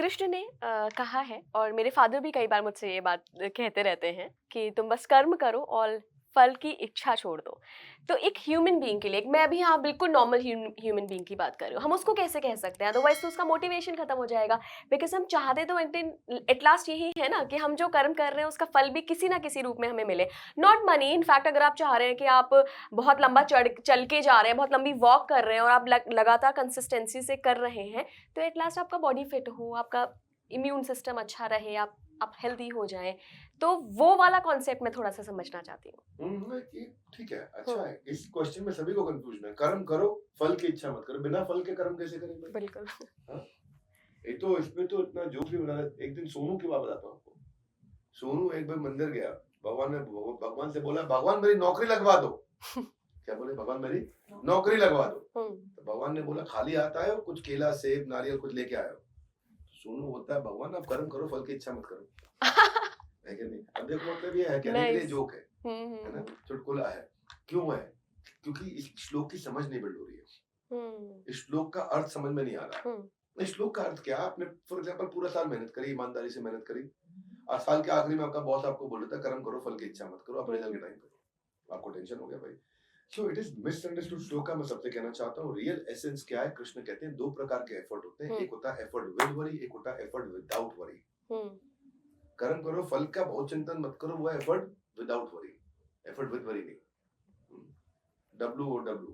कृष्ण ने कहा है और मेरे फादर भी कई बार मुझसे ये बात कहते रहते हैं कि तुम बस कर्म करो और फल की इच्छा छोड़ दो। तो एक ह्यूमन बीइंग के लिए, मैं भी यहाँ बिल्कुल नॉर्मल ह्यूमन बीइंग की बात कर रही हूँ, हम उसको कैसे कह सकते हैं? अदरवाइज तो उसका मोटिवेशन खत्म हो जाएगा। बिकॉज हम चाहते तो एट लास्ट यही है ना कि हम जो कर्म कर रहे हैं उसका फल भी किसी ना किसी रूप में हमें मिले। नॉट मनी, इनफैक्ट अगर आप चाह रहे हैं कि आप बहुत लंबा चल के जा रहे हैं, बहुत लंबी वॉक कर रहे हैं और आप लगातार कंसिस्टेंसी से कर रहे हैं, तो एट लास्ट आपका बॉडी फिट हो, आपका इम्यून सिस्टम अच्छा रहे, आप हेल्दी हो जाएं, तो वो वाला कॉन्सेप्ट मैं थोड़ा सा समझना चाहती हूँ। नहीं, ठीक है, अच्छा है। इस क्वेश्चन में सभी को कंफ्यूजन है। कर्म करो, फल की इच्छा मत करो। बिना फल के कर्म कैसे करें भाई? बिल्कुल। हाँ? एक तो इसमें तो इतना जोक भी बना है। एक दिन सोनू की बात बताता हूँ आपको। सोनू एक बार मंदिर गया, भगवान से बोला, भगवान मेरी नौकरी लगवा दो। क्या बोले? भगवान मेरी नौकरी लगवा दो। तो भगवान ने बोला, खाली हाथ आए हो, कुछ केला सेब नारियल कुछ लेके आए हो। सोनू होता है, भगवान आप कर्म करो, फल की इच्छा मत करो। है कि नहीं? अब देखो, मतलब ये है, कहने के लिए जोक है ना, चुटकुला है। क्यों है? क्योंकि इस श्लोक की समझ नहीं बिल्ड हो रही है। इस श्लोक का अर्थ समझ में नहीं आ रहा है। इस श्लोक का अर्थ क्या? आपने फॉर एग्जाम्पल पूरा साल मेहनत करी, ईमानदारी से मेहनत करी, और साल के आखिरी में आपका बॉस आपको बोल रहा था कर्म करो, फल की इच्छा मत करो, अप्रेजल के टाइम पे आपको टेंशन हो गया भाई। सो इट इज मिसअंडरस्टूड श्लोक का। मैं सबसे कहना चाहता हूँ, रियल एसेंस क्या है? कृष्ण कहते हैं दो प्रकार के एफर्ट होते हैं, एक होता है एफर्ट विद वरी, एक होता है एफर्ट विदाउट वरी। कर्म करो, फल का बहुत चिंतन मत करो, वो effort without worry, effort with worry नहीं। WOW,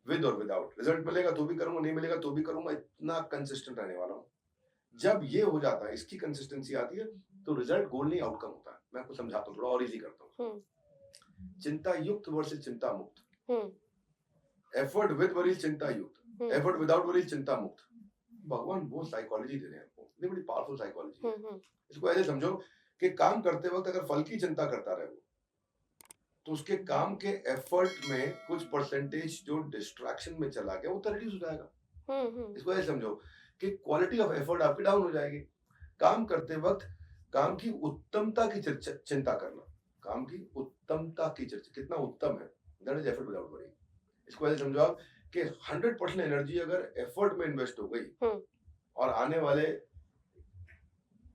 विद और विदाउट। रिजल्ट मिलेगा तो भी करूंगा, नहीं मिलेगा तो भी करूंगा, इतना कंसिस्टेंट रहने वाला हूँ। जब ये हो जाता है, इसकी कंसिस्टेंसी आती है, तो रिजल्ट गोल नहीं आउटकम होता है। मैं आपको समझाता हूँ, थोड़ा और इजी करता हूँ। चिंता युक्त वर्सेस चिंता मुक्त। एफर्ट विद वरी चिंता युक्त, एफर्ट विदाउट वरी चिंता मुक्त। भगवान वो साइकोलॉजी दे रहे हैं आपको, इतनी बड़ी पावरफुल साइकोलॉजी है। इसको ऐसे समझो कि काम करते वक्त अगर फल की चिंता करता रहे, तो उसके काम के एफर्ट में कुछ परसेंटेज जो डिस्ट्रैक्शन में चला गया, वो तो रिड्यूस हो जाएगा। इसको ऐसे समझो कि क्वालिटी ऑफ एफर्ट आपकी डाउन हो जाएगी। काम करते वक्त काम की उत्तमता की चिंता करना, काम की उत्तमता की चर्चा, कितना उत्तम है, that is effort without worry. इसको ऐसे समझो आप कि 100% एनर्जी अगर एफर्ट में इन्वेस्ट हो गई, और आने वाले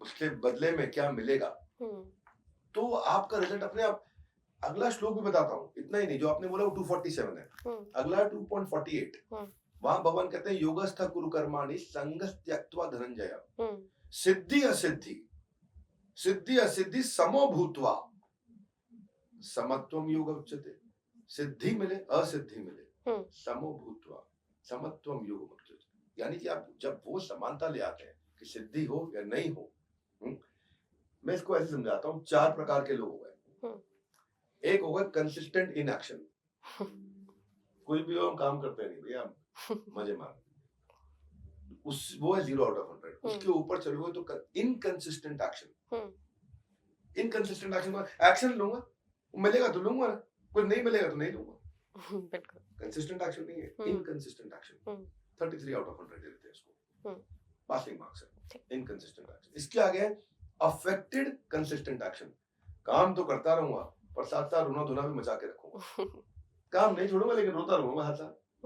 उसके बदले में क्या मिलेगा, तो आपका रिजल्ट अपने आप। अगला श्लोक भी बताता हूँ, इतना ही नहीं, जो आपने बोला वो 247 है, अगला 2.48। वहां भगवान कहते हैं योगस्थ कुरु कर्माणि संगस् त्यक्त्वा धनंजय सिद्धि असिद्धि, सिद्धि असिद्धि समो भूत्वा समत्वम योग उच्यते। सिद्धि मिले असिद्धि मिले, समो भूत्वा समत्वम योग उच्यते। यानी कि आप जब वो समानता ले आते हैं कि सिद्धि हो या नहीं हो। मैं इसको ऐसे समझाता हूँ, 4 प्रकार के लोग हो गए। एक होगा कंसिस्टेंट इन एक्शन। कोई भी हो, हम काम करते नहीं भैया, मजे मार, उस वो है 0 आउट ऑफ 100। उसके ऊपर चलोगे तो इनकंसिस्टेंट एक्शन। इनकंसिस्टेंट एक्शन का एक्शन लूंगा, मिलेगा तो लूंगा ना, कुछ नहीं मिलेगा तो नहीं लूंगा। बिल्कुल कंसिस्टेंट एक्शन नहीं है, इनकंसिस्टेंट एक्शन। 33 आउट ऑफ 100 देते हैं इसको, पासिंग मार्क्स है। Inconsistent action. इसके आगे है अफेक्टेड कंसिस्टेंट एक्शन। काम तो करता रहूंगा, पर साथ साथ रोना धोना भी मचा के रखूंगा। काम नहीं छोड़ूंगा, लेकिन रोता रहूंगा हर साथ।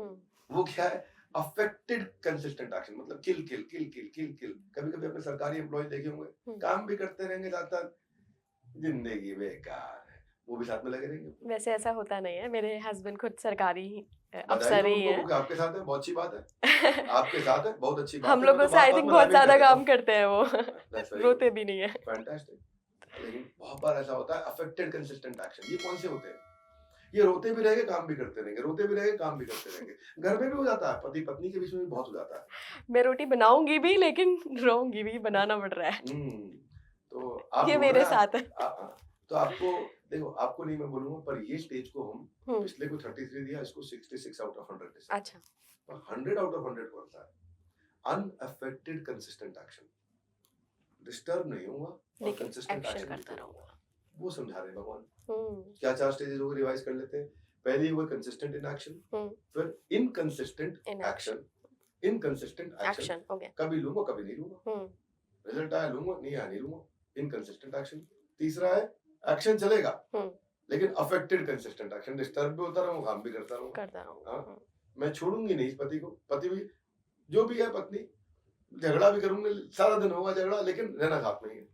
वो क्या है? अफेक्टेड कंसिस्टेंट एक्शन, मतलब किल किल किल किल किल किल। कभी कभी अपने सरकारी एम्प्लॉय देखे होंगे, काम भी करते रहेंगे साथ साथ, जिंदगी बेकार है, वो भी साथ में लगे रहेंगे। वैसे ऐसा होता नहीं है, मेरे हस्बैंड खुद सरकारी बधाई अफसर हो ही उनको, हैं। क्योंकि आपके साथ है, बहुत अच्छी बात है। आपके साथ है, बहुत अच्छी बात हम है। लोगों से आई थिंक बहुत ज्यादा काम करते हैं वो। रोते भी नहीं है। फैंटास्टिक। लेकिन बहुत बार ऐसा होता है अफेक्टेड कंसिस्टेंट एक्शन। ये कौन से होते हैं? ये रोते भी रहेंगे, काम भी करते रहेंगे, रोते भी रहेंगे, काम भी करते रहेंगे। घर में भी हो जाता है, पति पत्नी के बीच में भी बहुत हो जाता है। मैं रोटी बनाऊंगी भी, लेकिन रोऊंगी भी, बनाना पड़ रहा है। तो आप ये रो मेरे रहे साथ है। तो आपको देखो, आपको नहीं मैं बोलूंगा, पर ये स्टेज को हम पिछले को 33 दिया, इसको 66 आउट ऑफ 100। अच्छा, 100 आउट ऑफ 100 कौन सा है? Unaffected consistent action. डिस्टर्ब नहीं होगा और कंसिस्टेंट एक्शन करता रहूंगा, वो समझा रहे हैं भगवान। क्या 4 स्टेजेस हो गए, रिवाइज कर लेते हैं। पहली हुई कंसिस्टेंट इन एक्शन, फिर इनकंसिस्टेंट एक्शन, इनकंसिस्टेंट एक्शन, कभी लूंगा कभी नहीं लूंगा, रिजल्ट आया लूंगा, नहीं आया नहीं लूंगा, इनकंसिस्टेंट एक्शन। तीसरा है एक्शन चलेगा, लेकिन अफेक्टेड कंसिस्टेंट एक्शन, डिस्टर्ब भी होता रहूंगा, काम भी करता रहूंगा। मैं छोड़ूंगी नहीं इस पति को, पति भी जो भी है, पत्नी झगड़ा भी करूंगा, सारा दिन होगा झगड़ा, लेकिन रहना साथ में ही है।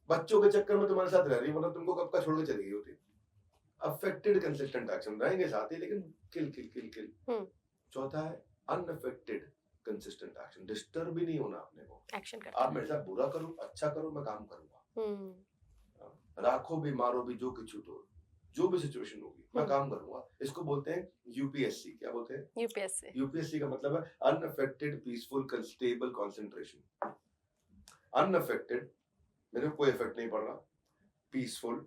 बच्चों के चक्कर में तुम्हारे साथ रह रही, वरना तुमको कब का छोड़ के चली गई होती। अफेक्टेड कंसिस्टेंट एक्शन, रहेंगे साथ ही लेकिन किल किल किल किल। चौथा है अनअफेक्टेड कंसिस्टेंट एक्शन, डिस्टर्ब भी नहीं होना अपने को। एक्शन करते आप मेरे साथ बुरा करो अच्छा करो, मैं काम करूंगा। राखो भी मारो भी जो कुछ हो, जो भी सिचुएशन होगी मैं काम करूंगा। इसको बोलते हैं यूपीएससी। क्या बोलते हैं? यूपीएससी। यूपीएससी का मतलब है unaffected peaceful stable concentration. Unaffected, मेरे को कोई इफेक्ट नहीं पड़ रहा, पीसफुल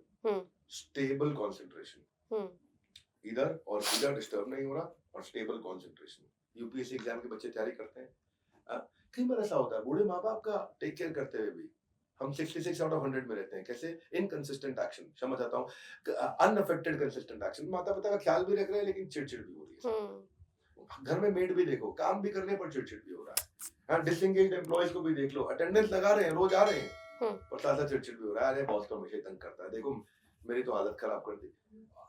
स्टेबल कंसंट्रेशन, इधर और इधर डिस्टर्ब नहीं हो रहा, और स्टेबल कंसंट्रेशन। यूपीएससी एग्जाम के बच्चे तैयारी करते हैं, कई बार ऐसा होता है बूढ़े माँ बाप का टेक केयर करते हुए भी हम 66 आउट ऑफ 100 में रहते हैं। कैसे? Inconsistent action. समझ आता हूँ। अनअफेक्टेड कंसिस्टेंट एक्शन, माता पिता का ख्याल भी रख रहे हैं लेकिन चिड़चिड़ भी हो रही है। घर में मेड भी देखो, काम भी करने पर चिड़चिड़ भी हो रहा है। डिसएंगेज्ड एम्प्लॉयज को भी देख लो, अटेंडेंस लगा रहे हैं, रोज आ रहे हैं, पर साथ साथ चिड़चिड़ भी हो रहा है। अरे बॉस तो हमेशा तंग करता है, देखो मेरी तो हालत खराब कर दी।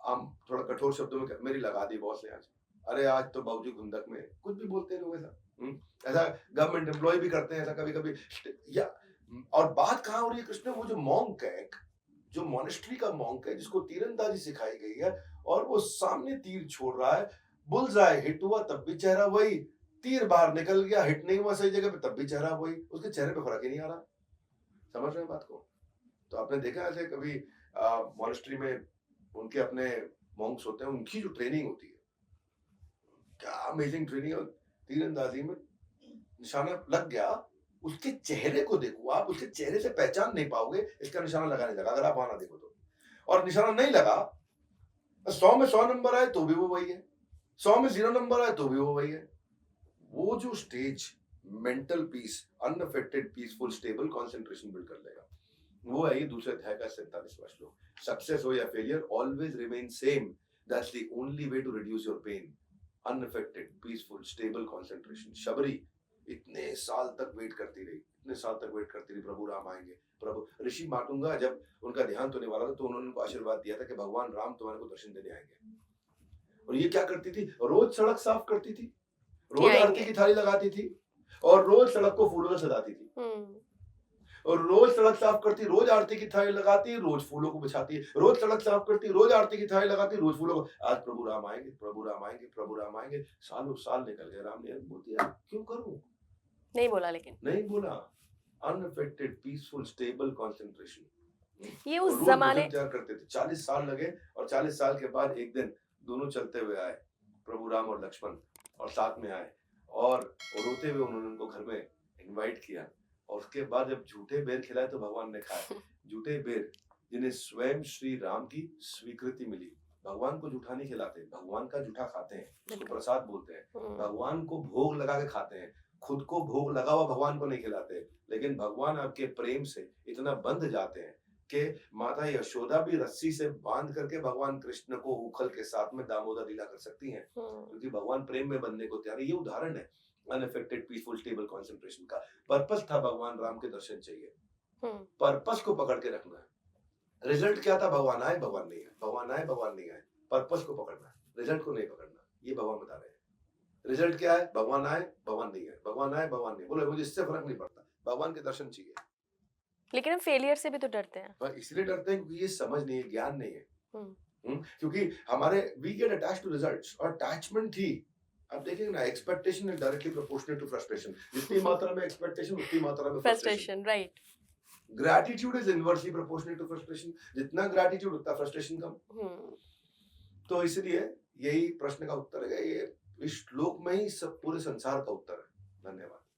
हम थोड़ा कठोर शब्दों में मेरी लगा दी बॉस ने आज, अरे आज तो बाबूजी घुंदक में, कुछ भी बोलते हैं लोग ऐसा। ऐसा गवर्नमेंट एम्प्लॉय भी करते हैं ऐसा कभी कभी। या और बात कहाँ हो रही है कृष्ण? वो जो मॉन्क है, जो मॉनेस्ट्री का मॉन्क है, जिसको तीरंदाजी सिखाई गई है, और वो सामने तीर छोड़ रहा है, बुलजाए हिट हुआ तब भी चेहरा वही, तीर बाहर निकल गया, हिट नहीं हुआ सही जगह पे तब भी चेहरा वही, उसके चेहरे पे फर्क ही नहीं आ रहा। समझ रहे हैं बात को? तो आपने देखा ऐसे कभी मॉनेस्ट्री में उनके अपने मॉन्क्स होते हैं, उनकी जो ट्रेनिंग होती है, क्या अमेजिंग ट्रेनिंग है। तीरंदाजी में निशाना लग गया, उसके चेहरे को देखो आप, उसके चेहरे से पहचान नहीं पाओगे इसका निशाना लगा नहीं लगा, अगर आप वहां ना देखो तो। और निशाना नहीं लगा, 100 में 100 नंबर आए तो भी वो वही है, 100 में 0 नंबर आए तो भी वो वही है। वो जो stage mental peace, unaffected peaceful stable concentration build कर लेगा, वो है ये दूसरे अध्याय का 47वां श्लोक। सक्सेस हो या failure, always remain same, that's the only way to reduce your pain. Unaffected peaceful stable concentration. Shabari इतने साल तक वेट करती रही, इतने साल तक वेट करती रही, प्रभु राम आएंगे, प्रभु। ऋषि मातुंगा जब उनका देहांत होने वाला था तो उन्होंने उनको आशीर्वाद दिया था कि भगवान राम तुम्हारे को दर्शन देने आएंगे। और ये क्या करती थी? रोज सड़क साफ करती थी, रोज आरती की थाली लगाती थी, और रोज सड़क को फूलों से सजाती थी, और रोज सड़क साफ करती, रोज आरती की थाली लगाती, रोज फूलों को बिछाती, रोज सड़क साफ करती, रोज आरती की थाली लगाती, रोज फूलों को। आज प्रभु राम आएंगे, प्रभु राम आएंगे, प्रभु राम आएंगे, सालों साल निकल गए। राम ने बोलती है क्यों करूं? नहीं बोला, लेकिन नहीं बोला। Unaffected peaceful stable concentration. ये उस जमाने तैयार करते थे, 40 साल लगे, और 40 साल के बाद एक दिन दोनों चलते हुए आए, प्रभु राम और लक्ष्मण, और साथ में आए, और रोते हुए उन्होंने उनको घर में इनवाइट किया, और उसके बाद जब झूठे बेर खिलाए तो भगवान ने खाए। झूठे बेर जिन्हें स्वयं श्री राम की स्वीकृति मिली। भगवान को झूठा नहीं खिलाते, भगवान का झूठा खाते हैं, उसको प्रसाद बोलते हैं। भगवान को भोग लगा के खाते हैं, खुद को भोग लगा हुआ भगवान को नहीं खिलाते। लेकिन भगवान आपके प्रेम से इतना बंध जाते हैं कि माता यशोदा भी रस्सी से बांध करके भगवान कृष्ण को उखल के साथ में दामोदर लीला कर सकती हैं, क्योंकि भगवान प्रेम में बनने को तैयार है। ये उदाहरण है अनअफेक्टेड पीसफुल स्टेबल कंसंट्रेशन का। पर्पस था भगवान राम के दर्शन चाहिए, पर्पस को पकड़ के रखना है। रिजल्ट क्या था? भगवान आए भगवान नहीं आए, भगवान आए भगवान नहीं आए। पर्पस को पकड़ना है, रिजल्ट को नहीं पकड़ना। ये भगवान बता रहे हैं। रिजल्ट क्या है? भगवान आए भगवान नहीं आए, भगवान आए भगवान नहीं। बोले मुझे इससे फर्क नहीं पड़ता, भगवान के दर्शन चाहिए। लेकिन हम फेलियर से भी तो डरते हैं। पर इसलिए डरते हैं क्योंकि ये समझ नहीं है, ज्ञान नहीं है। क्योंकि हमारे we get attached to results, और अटैचमेंट ही आप देखेंगे ना, expectation is directly proportional to frustration. जितनी मात्रा में एक्सपेक्टेशन उतनी मात्रा में frustration, right. Gratitude is inversely proportional to frustration. जितना ग्रैटिट्यूड उतना फ्रस्ट्रेशन कम। तो इसलिए यही प्रश्न का उत्तर है, ये इस श्लोक में ही सब पूरे संसार का उत्तर